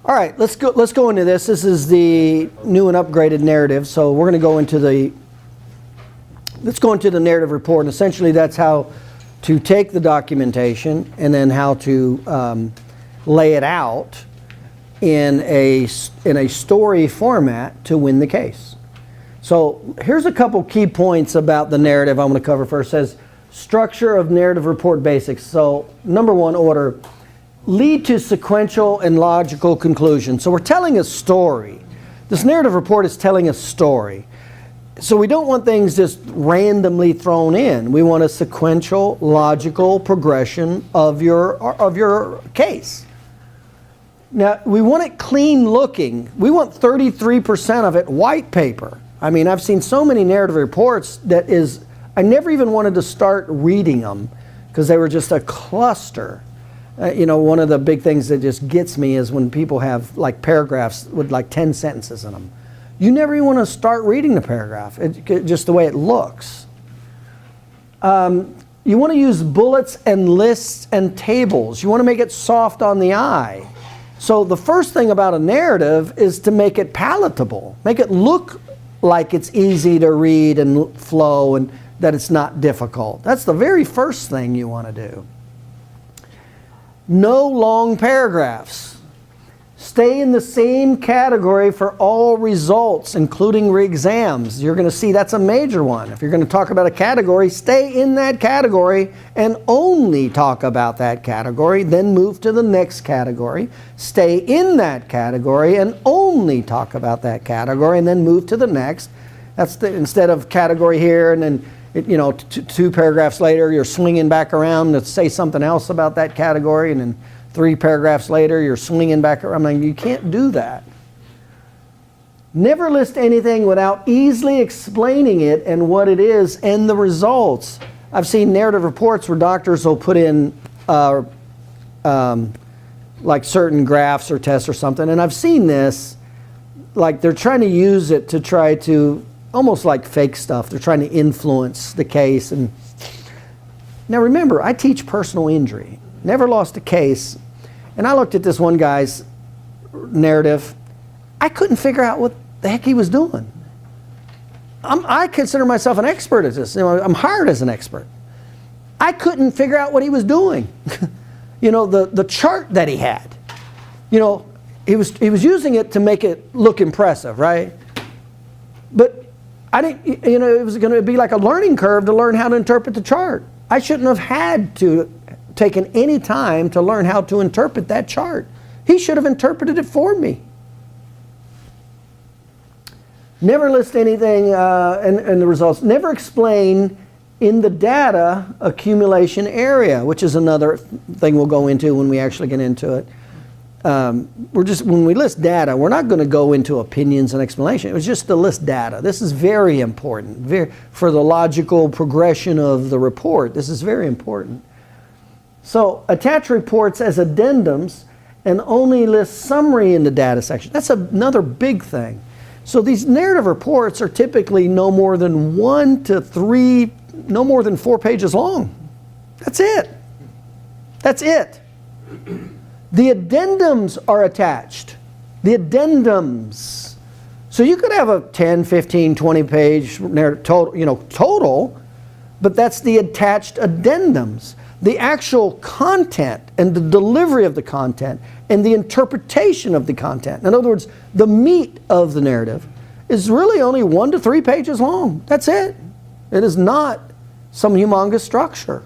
All right, let's go into this. This is the new and upgraded narrative. So we're going to go into let's go into the narrative report. And essentially, that's how to take the documentation and then how to lay it out in a story format to win the case. So here's a couple key points about the narrative I'm going to cover first. It says structure of narrative report basics. So number one, order. Lead to sequential and logical conclusions. So we're telling a story. This narrative report is telling a story. So we don't want things just randomly thrown in. We want a sequential, logical progression of your case. Now, we want it clean looking. We want 33% of it white paper. I mean, I've seen so many narrative reports I never even wanted to start reading them because they were just a cluster. One of the big things that just gets me is when people have like paragraphs with like 10 sentences in them. You never even want to start reading the paragraph, just the way it looks. You want to use bullets and lists and tables. You want to make it soft on the eye. So the first thing about a narrative is to make it palatable. Make it look like it's easy to read and flow and that it's not difficult. That's the very first thing you want to do. No long paragraphs. Stay in the same category for all results, including re-exams. You're going to see that's a major one. If you're going to talk about a category, stay in that category and only talk about that category, then move to the next category. Stay in that category and only talk about that category, and then move to the next. Instead of category here and then two paragraphs later, you're swinging back around to say something else about that category, and then 3 paragraphs later, you're swinging back around. I mean, you can't do that. Never list anything without easily explaining it and what it is and the results. I've seen narrative reports where doctors will put in like certain graphs or tests or something, and I've seen this, like they're trying to use it to try to almost like fake stuff. They're trying to influence the case. And now remember, I teach personal injury. Never lost a case. And I looked at this one guy's narrative. I couldn't figure out what the heck he was doing. I consider myself an expert at this. I'm hired as an expert. I couldn't figure out what he was doing. The chart that he had. He was using it to make it look impressive, right? But I didn't, it was going to be like a learning curve to learn how to interpret the chart. I shouldn't have had to taken any time to learn how to interpret that chart. He should have interpreted it for me. Never list anything in the results. Never explain in the data accumulation area, which is another thing we'll go into when we actually get into it. When we list data, we're not going to go into opinions and explanation. It was just to list data. This is very important for the logical progression of the report. This is very important. So attach reports as addendums and only list summary in the data section. That's another big thing. So these narrative reports are typically no more than 1 to 3, no more than 4 pages long. That's it. That's it. The addendums are attached. The addendums. So you could have a 10, 15, 20 page total, but that's the attached addendums. The actual content and the delivery of the content and the interpretation of the content. In other words, the meat of the narrative is really only 1 to 3 pages long. That's it. It is not some humongous structure.